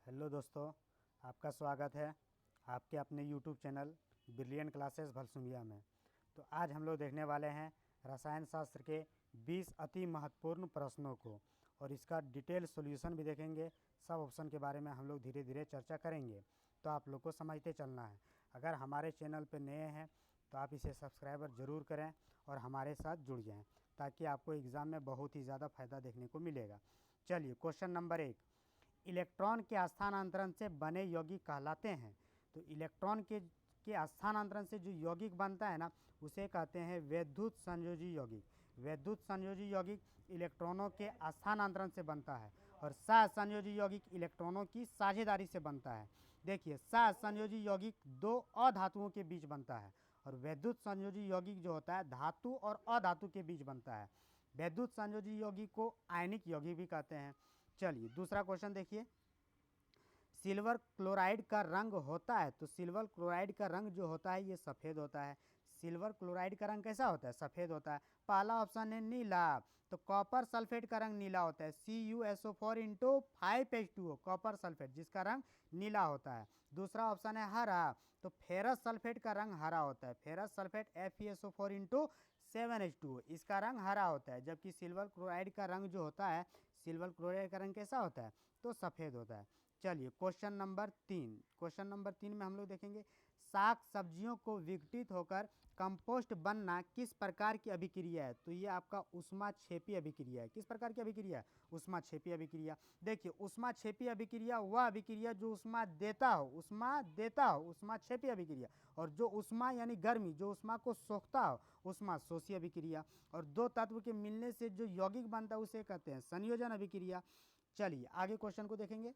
Hello दोस्तों, आपका स्वागत है आपके अपने यूट्यूब चैनल ब्रिलियंट क्लासेस भलसुंगिया में। तो आज हम लोग देखने वाले हैं रसायन शास्त्र के 20 अति महत्वपूर्ण प्रश्नों को और इसका डिटेल सॉल्यूशन भी देखेंगे। सब ऑप्शन के बारे में हम लोग धीरे धीरे चर्चा करेंगे, तो आप लोग को समझते चलना है। अगर हमारे चैनल पर नए हैं तो आप इसे सब्सक्राइबर ज़रूर करें और हमारे साथ जुड़ जाएं, ताकि आपको एग्ज़ाम में बहुत ही ज़्यादा फ़ायदा देखने को मिलेगा। चलिए, क्वेश्चन नंबर 1, इलेक्ट्रॉन के स्थानांतरण से बने यौगिक कहलाते हैं। तो इलेक्ट्रॉन के स्थानांतरण से जो यौगिक बनता है ना, उसे कहते हैं वैद्युत संयोजी यौगिक। वैद्युत संयोजी यौगिक इलेक्ट्रॉनों के स्थानांतरण से बनता है और सहसंयोजी यौगिक इलेक्ट्रॉनों की साझेदारी से बनता है। देखिए, सहसंयोजी यौगिक दो अधातुओं के बीच बनता है और वैद्युत संयोजी यौगिक जो होता है धातु और अधातु के बीच बनता है। वैद्युत संयोजी यौगिक को आयनिक यौगिक भी कहते हैं। चलिए, दूसरा क्वेश्चन देखिए, सिल्वर क्लोराइड का रंग होता है। तो सिल्वर क्लोराइड का रंग जो होता है ये सफ़ेद होता है। सिल्वर क्लोराइड का रंग कैसा होता है? सफ़ेद होता है। पहला ऑप्शन है नीला, तो कॉपर सल्फेट का रंग नीला होता है। CuSO4 into 5H2O, copper sulphate जिसका रंग नीला होता है। दूसरा ऑप्शन है हरा, तो फेरस सल्फेट का रंग हरा होता है। Ferrous sulphate FeSO4 into 7H2O, इसका रंग हरा होता है। जबकि सिल्वर क्लोराइड का रंग जो होता है, सिल्वर क्लोराइड का रंग कैसा होता है? तो सफ़ेद होता है। चलिए, क्वेश्चन नंबर 3। क्वेश्चन नंबर 3 में हम लोग देखेंगे साग सब्जियों को विघटित होकर कंपोस्ट बनना किस प्रकार की अभिक्रिया है। तो ये आपका ऊष्माक्षेपी अभिक्रिया है। किस प्रकार की अभिक्रिया है? ऊष्माक्षेपी अभिक्रिया। देखिए, ऊष्माक्षेपी अभिक्रिया वह अभिक्रिया जो ऊष्मा देता हो, ऊष्माक्षेपी अभिक्रिया। और जो ऊष्मा यानी गर्मी, जो ऊष्मा को सोखता हो, ऊष्माशोषी अभिक्रिया। और दो तत्व के मिलने से जो यौगिक बनता है उसे कहते हैं संयोजन अभिक्रिया। चलिए, आगे क्वेश्चन को देखेंगे।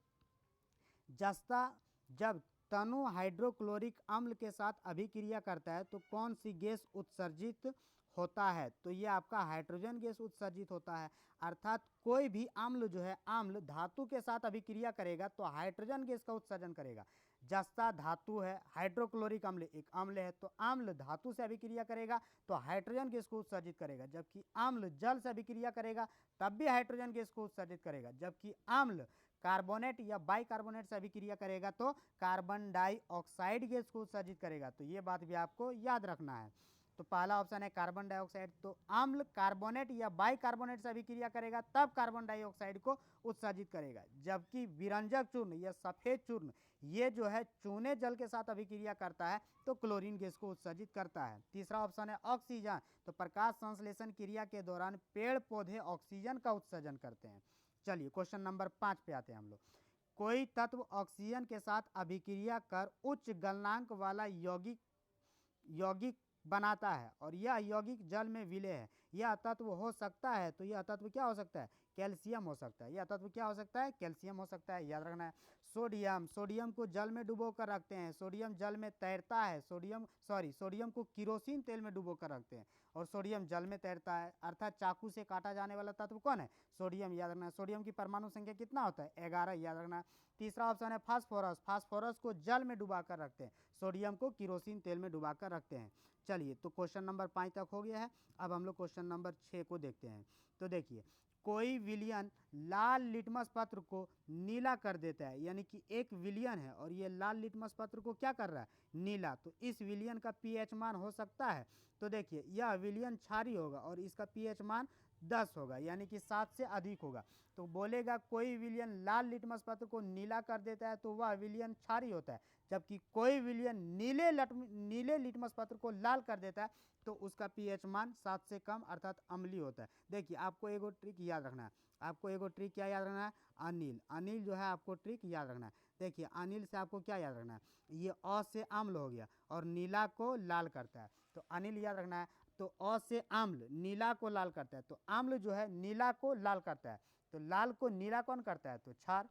जब तनु हाइड्रोक्लोरिक अम्ल के साथ अभिक्रिया करता है तो कौन सी गैस उत्सर्जित होता है? तो ये आपका हाइड्रोजन गैस उत्सर्जित होता है। अर्थात कोई भी अम्ल जो है, अम्ल धातु के साथ अभिक्रिया करेगा तो हाइड्रोजन गैस का उत्सर्जन करेगा। जस्ता धातु है, हाइड्रोक्लोरिक अम्ल एक अम्ल है, तो अम्ल धातु से अभिक्रिया करेगा तो हाइड्रोजन गैस को उत्सर्जित करेगा। जबकि अम्ल जल से अभिक्रिया करेगा तब भी हाइड्रोजन गैस को उत्सर्जित करेगा। जबकि अम्ल कार्बोनेट या बाइकार्बोनेट से अभिक्रिया करेगा तो कार्बन डाइऑक्साइड गैस को उत्सर्जित करेगा। तो ये बात भी आपको याद रखना है। तो पहला ऑप्शन है कार्बन डाइऑक्साइड। तो अम्ल कार्बोनेट या बाइकार्बोनेट से अभिक्रिया करेगा तब कार्बन डाइऑक्साइड को उत्सर्जित करेगा। जबकि विरंजक चूर्ण या सफेद चूर्ण ये जो है चूने जल के साथ अभिक्रिया करता है तो क्लोरीन गैस को उत्सर्जित करता है। तीसरा ऑप्शन है ऑक्सीजन। तो प्रकाश संश्लेषण क्रिया के दौरान पेड़ पौधे ऑक्सीजन का उत्सर्जन करते हैं। चलिए, क्वेश्चन नंबर 5 पे आते हैं हम लोग। कोई तत्व ऑक्सीजन के साथ अभिक्रिया कर उच्च गलनांक वाला यौगिक यौगिक बनाता है और यह यौगिक जल में विलय है। यह तत्व हो सकता है, तो यह तत्व क्या हो सकता है? कैल्शियम हो सकता है। यह तत्व क्या हो सकता है? कैल्शियम हो सकता है, याद रखना है। सोडियम को जल में डुबो कर रखते हैं। सोडियम जल में तैरता है। सोडियम को किरोसिन तेल में डुबो कर रखते हैं और सोडियम जल में तैरता है। अर्थात चाकू से काटा जाने वाला तत्व कौन है? सोडियम, याद रखना है। सोडियम की परमाणु संख्या कितना होता है? 11, याद रखना है। तीसरा ऑप्शन है फास्फोरस। फास्फोरस को जल में डुबा कर रखते हैं। सोडियम को किरोसिन तेल में डुबा कर रखते हैं। चलिए, तो क्वेश्चन नंबर 5 तक हो गया है। अब हम लोग क्वेश्चन नंबर 6 को देखते हैं। तो देखिए, कोई विलयन लाल लिटमस पत्र को नीला कर देता है, यानी कि एक विलयन है और ये लाल लिटमस पत्र को क्या कर रहा है? नीला। तो इस विलयन का पीएच मान हो सकता है। तो देखिए, यह विलयन क्षारीय होगा और इसका पीएच मान 10 होगा, यानी कि 7 से अधिक होगा। तो बोलेगा कोई विलयन लाल लिटमस पत्र को नीला कर देता है तो वह विलयन क्षारीय होता है। जबकि कोई विलयन नीले लिटमस पत्र को लाल कर देता है तो उसका पीएच मान 7 से कम अर्थात अम्लीय होता है। देखिए, आपको एगो ट्रिक याद रखना है। आपको एगो ट्रिक क्या याद रखना है? अनिल जो है आपको ट्रिक याद रखना है। देखिए, अनिल से आपको क्या याद रखना है? ये अ से अम्ल हो गया और नीला को लाल करता है, तो अनिल याद रखना है। तो अ से अम्ल नीला को लाल करता है, तो अम्ल जो है नीला को लाल करता है, तो लाल को नीला कौन करता है? तो क्षार।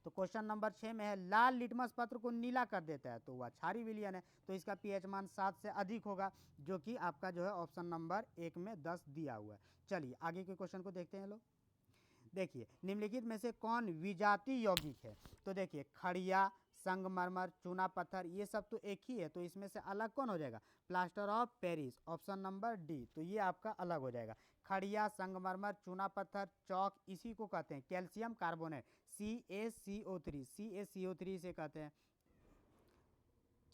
तो क्वेश्चन नंबर 6 में है लाल लिटमस पत्र को नीला कर देता है तो वह क्षारीय विलयन है। तो इसका पीएच मान 7 से अधिक होगा, जो कि आपका जो है ऑप्शन नंबर 1 में 10 दिया हुआ है। चलिए, आगे के क्वेश्चन को देखते हैं लोग। देखिए, निम्नलिखित में से कौन विजातीय यौगिक है? तो देखिए, खड़िया, संगमरमर, चूना पत्थर ये सब तो एक ही है, तो इसमें से अलग कौन हो जाएगा? Plaster of Paris, option number D. तो ये आपका अलग हो जाएगा। खड़िया, संगमरमर, चूना पत्थर, चौक, इसी को कहते हैं कैल्शियम कार्बोनेट, CaCO3, CaCO3 से कहते हैं।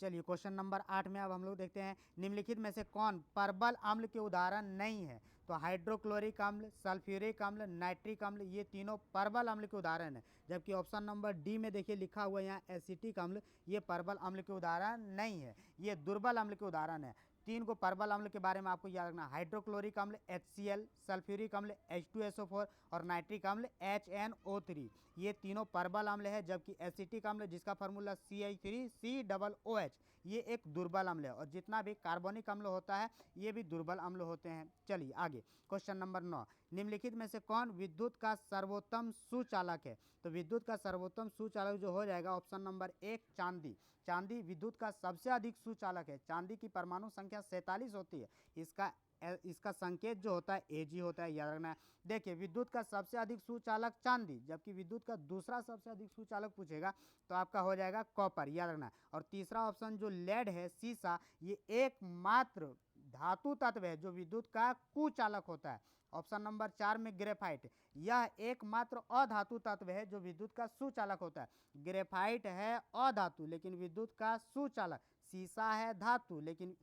चलिए क्वेश्चन नंबर 8 में अब हम लोग देखते हैं निम्नलिखित में से कौन परबल अम्ल के उदाहरण नहीं है। तो हाइड्रोक्लोरिक अम्ल, सल्फ्यूरिक अम्ल, नाइट्रिक अम्ल, ये तीनों परबल अम्ल के उदाहरण है। जबकि ऑप्शन नंबर डी में देखिए लिखा हुआ है यहाँ एसिटिक अम्ल, ये परबल अम्ल के उदाहरण नहीं है, ये दुर्बल अम्ल के उदाहरण है। तीन को परबल अम्ल के बारे में आपको याद रखना, हाइड्रोक्लोरिक अम्ल HCl, सल्फ्यूरिक अम्ल H2SO4 और नाइट्रिक अम्ल HNO3, ये तीनों परबल अम्ल है। जबकि एसिटिक अम्ल जिसका फार्मूला CH3COOH, ये एक दुर्बल अम्ल है। और जितना भी कार्बनिक अम्ल होता है ये भी दुर्बल अम्ल होते हैं। चलिए आगे क्वेश्चन नंबर 9, निम्नलिखित में से कौन विद्युत का सर्वोत्तम सुचालक है। तो विद्युत का सर्वोत्तम सुचालक जो हो जाएगा ऑप्शन नंबर 1 चांदी। चांदी विद्युत का सबसे अधिक सुचालक है। चांदी की परमाणु संख्या 47 होती है। इसका संकेत जो होता है Ag होता है, याद रखना है। देखिए विद्युत का सबसे अधिक सुचालक चांदी, जबकि विद्युत का दूसरा सबसे अधिक सुचालक पूछेगा तो आपका हो जाएगा कॉपर, याद रखना। और तीसरा ऑप्शन जो लेड है, सीसा, ये एकमात्र धातु तत्व है जो विद्युत का कुचालक होता है। ऑप्शन नंबर 4 में ग्रेफाइट, यह एकमात्र अधातु तत्व है जो विद्युत का सुचालक होता है। ग्रेफाइट है अधातु लेकिन विद्युत का सुचालक, सीसा है धातु लेकिन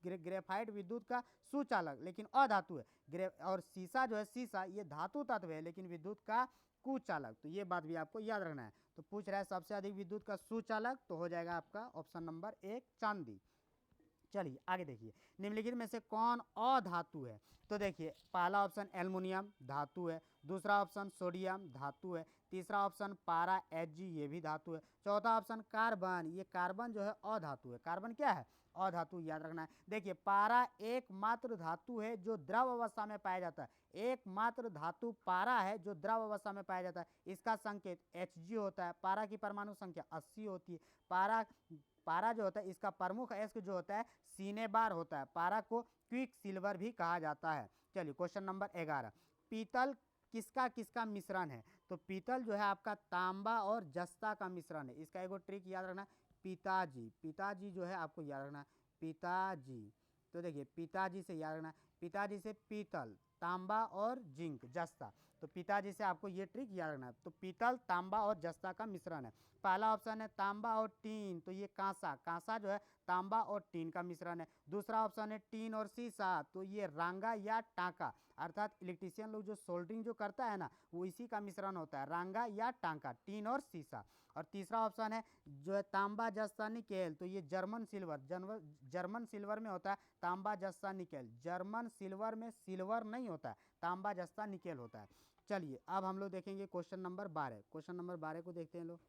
ग्रेफाइट विद्युत का सुचालक लेकिन अधातु है। और सीसा जो है, सीसा ये धातु तत्व है लेकिन विद्युत का कुचालक। तो ये बात भी आपको याद रखना है। तो पूछ रहा है सबसे अधिक विद्युत का सुचालक, तो हो जाएगा आपका ऑप्शन नंबर 1 चांदी। चलिए आगे देखिए निम्नलिखित में से कौन अधातु है। तो देखिए पहला ऑप्शन एल्युमिनियम धातु है, दूसरा ऑप्शन सोडियम धातु है, तीसरा ऑप्शन पारा Hg, ये भी धातु है, चौथा ऑप्शन कार्बन, ये कार्बन जो है अधातु है। कार्बन क्या है, अधातु, याद रखना है। देखिए पारा एकमात्र धातु है जो द्रव अवस्था में पाया जाता है। एकमात्र धातु पारा है जो द्रव अवस्था में पाया जाता है। इसका संकेत Hg होता है। पारा की परमाणु संख्या 80 होती है। पारा जो होता है इसका प्रमुख अयस्क जो होता है सीने बार होता है। पारा को क्विक सिल्वर भी कहा जाता है। चलिए क्वेश्चन नंबर 11, पीतल किसका किसका मिश्रण है। तो पीतल जो है आपका तांबा और जस्ता का मिश्रण है। इसका एगो ट्रिक याद रखना, पिताजी, पिताजी जो है आपको याद रखना, पिताजी। तो देखिए पिताजी से याद रखना, पिताजी से पीतल, तांबा और जिंक, जस्ता। तो पिताजी से आपको ये ट्रिक याद रखना है। तो पीतल, तांबा और जस्ता का मिश्रण है। पहला ऑप्शन है तांबा और टीन, तो ये कांसा, कांसा जो है तांबा और टीन का मिश्रण है। दूसरा ऑप्शन है टीन और सीसा, तो ये रांगा या टांका, अर्थात इलेक्ट्रीशियन लोग जो सोल्डरिंग जो करता है ना, वो इसी का मिश्रण होता है, रांगा या टांका, टीन और सीसा। और तीसरा ऑप्शन है जो है तांबा जस्ता निकेल, तो ये जर्मन सिल्वर, जर्मन सिल्वर में होता है तांबा जस्ता निकेल। जर्मन सिल्वर में सिल्वर नहीं होता है, तांबा जस्ता निकेल होता है। चलिए अब हम लोग देखेंगे क्वेश्चन नंबर 12। क्वेश्चन नंबर 12 को देखते हैं लोग।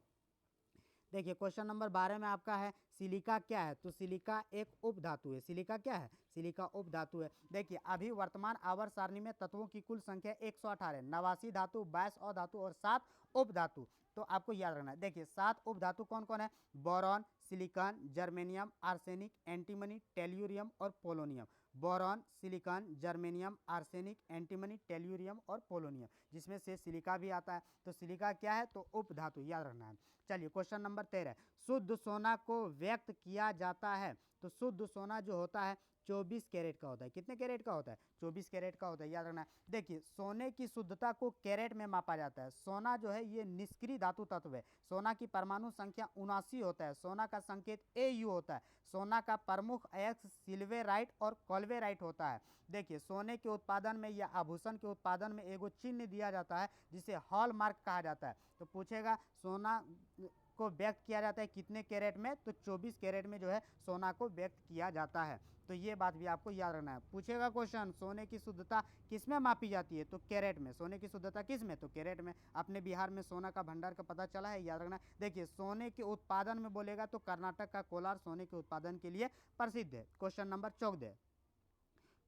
देखिए क्वेश्चन नंबर 12 में आपका है सिलिका क्या है। तो सिलिका एक उपधातु है। सिलिका क्या है, सिलिका उपधातु है। देखिए अभी वर्तमान आवर्त सारणी में तत्वों की कुल संख्या 118, 89 धातु, 22 अधातु और 7 उपधातु। तो आपको याद रखना है। देखिए 7 उपधातु कौन कौन है, boron, silicon, germanium, arsenic, antimony, tellurium और polonium. Boron, silicon, germanium, arsenic, antimony, tellurium और पोलोनियम, जिसमें से सिलिका भी आता है। तो सिलिका क्या है, तो उपधातु, याद रखना है। चलिए क्वेश्चन नंबर 13, शुद्ध सोना को व्यक्त किया जाता है। तो शुद्ध सोना जो होता है 24 कैरेट का होता है। कितने कैरेट का होता है, 24 कैरेट का होता है, याद रखना है। देखिए सोने की शुद्धता को कैरेट में मापा जाता है। सोना जो है ये निष्क्रिय धातु तत्व है। सोना की परमाणु संख्या 79 होता है। सोना का संकेत Au होता है। सोना का प्रमुख अयस्क सिल्वेराइट और कोल्वेराइट होता है। देखिए सोने के उत्पादन में या आभूषण के उत्पादन में एगो चिन्ह दिया जाता है जिसे हॉलमार्क कहा जाता है। तो पूछेगा सोना को व्यक्त किया जाता है कितने कैरेट में, तो 24 कैरेट में जो है सोना को व्यक्त किया जाता है। तो ये बात भी आपको याद रखना है। पूछेगा क्वेश्चन सोने की शुद्धता किस में मापी जाती है, तो कैरेट में। सोने की शुद्धता किस में, तो कैरेट में। अपने बिहार में सोना का भंडार का पता चला है, याद रखना। देखिए सोने के उत्पादन में बोलेगा तो कर्नाटक का कोलार सोने के उत्पादन के लिए प्रसिद्ध है। क्वेश्चन नंबर 14,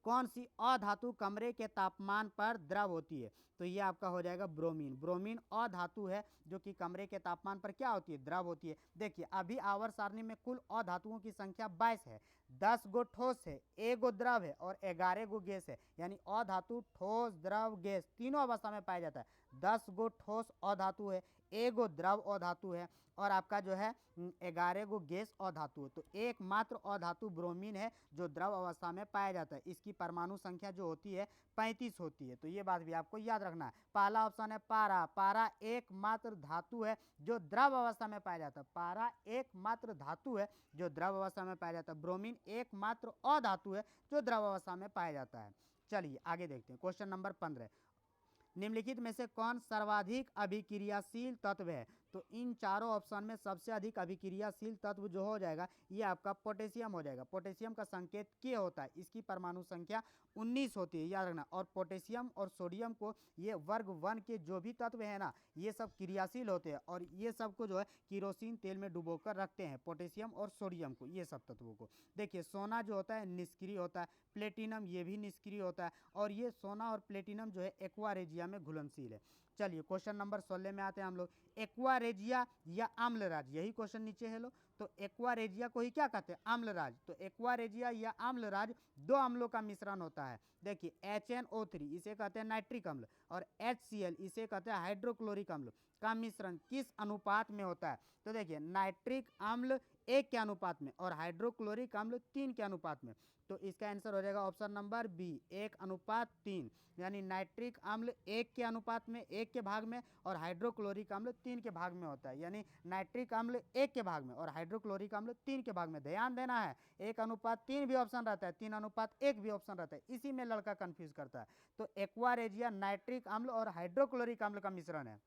कौन सी अधातु कमरे के तापमान पर द्रव होती है। तो ये आपका हो जाएगा ब्रोमीन। ब्रोमीन अधातु है जो कि कमरे के तापमान पर क्या होती है, द्रव होती है। देखिए अभी आवर्त सारणी में कुल अधातुओं की संख्या 22 है। 10 गो ठोस है, 1 गो द्रव है और 11 गो गैस है। यानी अधातु ठोस, द्रव, गैस तीनों अवस्था में पाया जाता है। 10 गो ठोस अधातु है, 1 गो द्रव अधातु है और आपका जो है 11 गो गैस अधातु है। तो एकमात्र अधातु ब्रोमीन है जो द्रव अवस्था में पाया जाता है। इसकी परमाणु संख्या जो होती है 35 होती है। तो ये बात भी आपको याद रखना है। पहला ऑप्शन है पारा। पारा एकमात्र धातु है जो द्रव अवस्था में पाया जाता है। पारा एकमात्र धातु है जो द्रव अवस्था में पाया जाता है। ब्रोमीन एकमात्र अधातु है जो द्रव अवस्था में पाया जाता है। चलिए आगे देखते हैं। क्वेश्चन नंबर 15, निम्नलिखित में से कौन सर्वाधिक अभिक्रियाशील तत्व है? तो इन चारों ऑप्शन में सबसे अधिक अभिक्रियाशील तत्व जो हो जाएगा ये आपका पोटेशियम हो जाएगा। पोटेशियम का संकेत K होता है, इसकी परमाणु संख्या 19 होती है, याद रखना। और पोटेशियम और सोडियम को, ये वर्ग 1 के जो भी तत्व है ना, ये सब क्रियाशील होते हैं और ये सब को जो है किरोसिन तेल में डुबोकर रखते हैं, पोटेशियम और सोडियम को, ये सब तत्वों को। देखिए सोना जो होता है निष्क्रिय होता है, प्लेटिनम ये भी निष्क्रिय होता है और ये सोना और प्लेटिनम जो है एक्वा रेजिया में घुलनशील है। चलिए क्वेश्चन नंबर 16 में आते हैं हम लोग। एक्वा रेजिया या आम्लराज, यही क्वेश्चन नीचे है लो। तो एक्वा रेजिया को ही क्या कहते हैं? आम्लराज। तो एक्वा रेजिया या आम्लराज दो अम्लों का मिश्रण होता है। देखिए HNO3 इसे कहते हैं नाइट्रिक अम्ल और HCl इसे कहते हैं हाइड्रोक्लोरिक अम्ल का मिश्रण किस अनुपात में होता है? तो देखिए नाइट्रिक अम्ल 1 के अनुपात में और हाइड्रोक्लोरिक अम्ल 3 के अनुपात में। तो इसका आंसर हो जाएगा ऑप्शन नंबर बी, 1:3, यानी नाइट्रिक अम्ल 1 के अनुपात में, 1 के भाग में, और हाइड्रोक्लोरिक अम्ल 3 के भाग में होता है। यानी नाइट्रिक अम्ल 1 के भाग में और हाइड्रोक्लोरिक अम्ल 3 के भाग में। ध्यान देना है 1:3 भी ऑप्शन रहता है, 3:1 भी ऑप्शन रहता है, इसी में लड़का कंफ्यूज करता है। तो एक्वा रेजिया नाइट्रिक अम्ल और हाइड्रोक्लोरिक अम्ल का मिश्रण है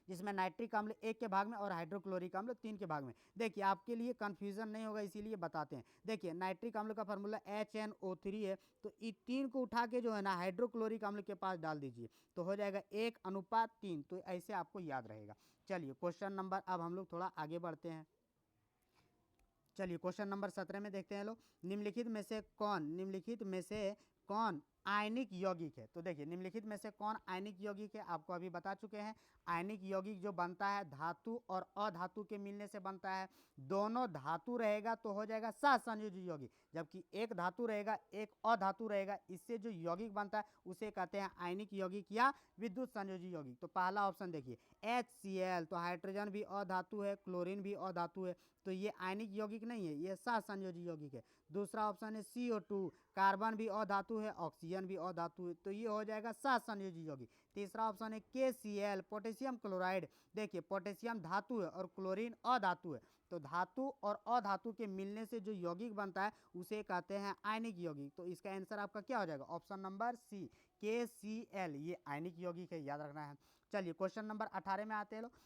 जिसमें नाइट्रिक अम्ल 1 के भाग में और हाइड्रोक्लोरिक अम्ल 3 के भाग में। देखिए आपके लिए कंफ्यूजन नहीं होगा इसीलिए बताते हैं। देखिए नाइट्रिक अम्ल का फार्मूला HNO3 है, तो ये 3 को उठा के जो है ना हाइड्रोक्लोरिक अम्ल के पास डाल दीजिए तो हो जाएगा 1:3। तो ऐसे आपको याद रहेगा। चलिए क्वेश्चन नंबर, अब हम लोग थोड़ा आगे बढ़ते हैं। चलिए क्वेश्चन नंबर 17 में देखते हैं लोग। निम्नलिखित में से कौन आयनिक यौगिक है? तो देखिए निम्नलिखित में से कौन आयनिक यौगिक है, आपको अभी बता चुके हैं। आयनिक यौगिक जो बनता है धातु और अधातु के मिलने से बनता है। दोनों धातु रहेगा तो हो जाएगा सहसंयोजी यौगिक, जबकि एक धातु रहेगा एक अधातु रहेगा, इससे जो यौगिक बनता है उसे कहते हैं आयनिक यौगिक या विद्युत संयोजी यौगिक। तो पहला ऑप्शन देखिए HCl, तो हाइड्रोजन भी अधातु है, क्लोरीन भी अधातु है, तो ये आयनिक यौगिक नहीं है, ये सहसंयोजी यौगिक है। दूसरा ऑप्शन है CO2, कार्बन भी अधातु है, ऑक्सीजन भी अधातु है, तो ये हो जाएगा सहसंयोजी यौगिक। तीसरा ऑप्शन है KCl, पोटेशियम क्लोराइड। देखिए पोटेशियम धातु है और क्लोरीन अधातु है, तो धातु और अधातु के मिलने से जो यौगिक बनता है उसे कहते हैं आयनिक यौगिक। तो इसका आंसर आपका क्या हो जाएगा? ऑप्शन नंबर सी, KCl, ये आयनिक यौगिक है, याद रखना है। चलिए क्वेश्चन नंबर 18 में आते हैं लोग।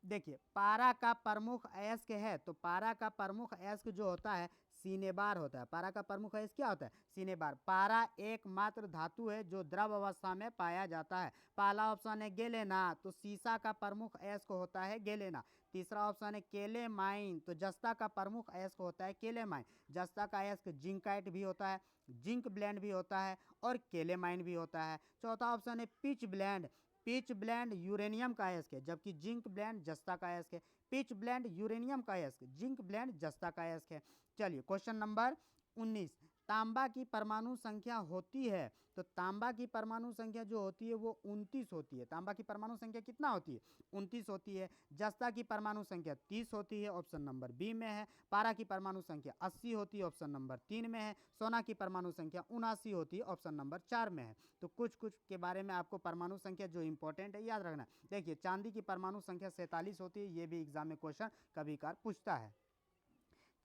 देखिए पारा का प्रमुख अयस्क है, तो पारा का प्रमुख अयस्क जो होता है सिनेबार होता है। पारा का प्रमुख अयस्क क्या होता है? सिनेबार। पारा एकमात्र धातु है जो द्रव अवस्था में पाया जाता है। पहला ऑप्शन है गेलेना, तो सीसा का प्रमुख अयस्क होता है गेलेना। तीसरा ऑप्शन है केलेमाइन, तो जस्ता का प्रमुख अयस्क होता है केलेमाइन। जस्ता का अयस्क जिंकाइट भी होता है, जिंक ब्लेंड भी होता है और केलेमाइन भी होता है। चौथा ऑप्शन है pitch blend. Pitch blend uranium का अयस्क है, जबकि जिंक ब्लेंड जस्ता का अयस्क है। पिच ब्लेंड यूरेनियम का अयस्क, जिंक ब्लेंड जस्ता का अयस्क है। चलिए क्वेश्चन नंबर 19, तांबा की परमाणु संख्या होती है, तो तांबा की परमाणु संख्या जो होती है वो 29 होती है। तांबा की परमाणु संख्या कितना होती है? 29 होती है। जस्ता की परमाणु संख्या 30 होती है, ऑप्शन नंबर बी में है। पारा की परमाणु संख्या 80 होती है, ऑप्शन नंबर 3 में है। सोना की परमाणु संख्या 79 होती है, ऑप्शन नंबर 4 में है। तो कुछ कुछ के बारे में आपको परमाणु संख्या जो इंपॉर्टेंट है याद रखना। देखिए चांदी की परमाणु संख्या 47 होती है, ये भी एग्जाम में क्वेश्चन कभी कभार पूछता है।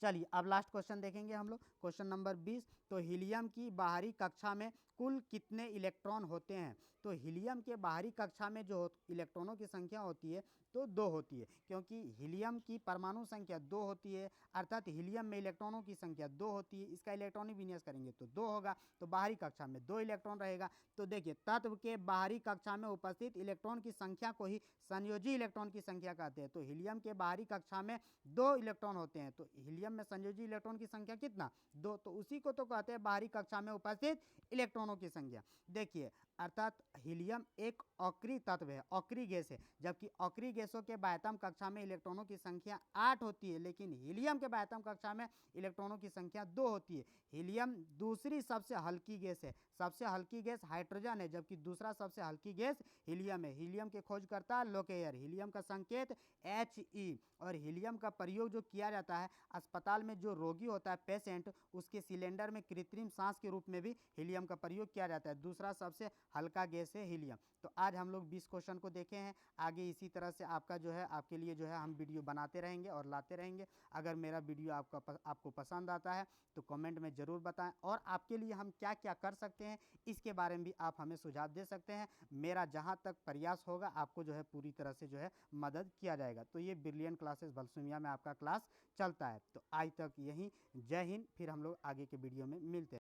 चलिए अब लास्ट क्वेश्चन देखेंगे हम लोग, क्वेश्चन नंबर 20। तो हीलियम की बाहरी कक्षा में कुल कितने इलेक्ट्रॉन होते हैं? तो हीलियम के बाहरी कक्षा में जो इलेक्ट्रॉनों की संख्या होती है तो 2 होती है, क्योंकि हीलियम की परमाणु संख्या 2 होती है, अर्थात हीलियम में इलेक्ट्रॉनों की संख्या 2 होती है। इसका इलेक्ट्रॉनिक विन्यास करेंगे तो 2 होगा, तो बाहरी कक्षा में 2 इलेक्ट्रॉन रहेगा। तो देखिए तत्व के बाहरी कक्षा में उपस्थित इलेक्ट्रॉन की संख्या को ही संयोजी इलेक्ट्रॉन की संख्या कहते हैं। तो हीलियम के बाहरी कक्षा में 2 इलेक्ट्रॉन होते हैं, तो हीलियम में संयोजी इलेक्ट्रॉन की संख्या कितना? 2, तो उसी को तो कहते हैं बाहरी कक्षा में उपस्थित इलेक्ट्रॉनों की संख्या। देखिए अर्थात हीलियम एक अक्रिय तत्व है, अक्रिय गैस है। जबकि अक्रिय गैसों के बाह्यतम कक्षा में इलेक्ट्रॉनों की संख्या 8 होती है, लेकिन हीलियम के बाह्यतम कक्षा में इलेक्ट्रॉनों की संख्या 2 होती है। हीलियम दूसरी सबसे हल्की गैस है। सबसे हल्की गैस हाइड्रोजन है, जबकि दूसरा सबसे हल्की गैस हीलियम है। हीलियम के खोजकर्ता लोकेयर। हीलियम का संकेत He। और हीलियम का प्रयोग जो किया जाता है अस्पताल में, जो रोगी होता है पेशेंट, उसके सिलेंडर में कृत्रिम सांस के रूप में भी हीलियम का प्रयोग किया जाता है। दूसरा सबसे हल्का गैस है हीलियम। तो आज हम लोग 20 क्वेश्चन को देखे हैं। आगे इसी तरह से आपका जो है, आपके लिए जो है हम वीडियो बनाते रहेंगे और लाते रहेंगे। अगर मेरा वीडियो आपको पसंद आता है तो कमेंट में ज़रूर बताएं, और आपके लिए हम क्या क्या कर सकते हैं इसके बारे में भी आप हमें सुझाव दे सकते हैं। मेरा जहां तक प्रयास होगा आपको जो है पूरी तरह से जो है मदद किया जाएगा। तो ये ब्रिलियंट क्लासेस भलसुमिया में आपका क्लास चलता है। तो आज तक यही, जय हिंद। फिर हम लोग आगे के वीडियो में मिलते हैं।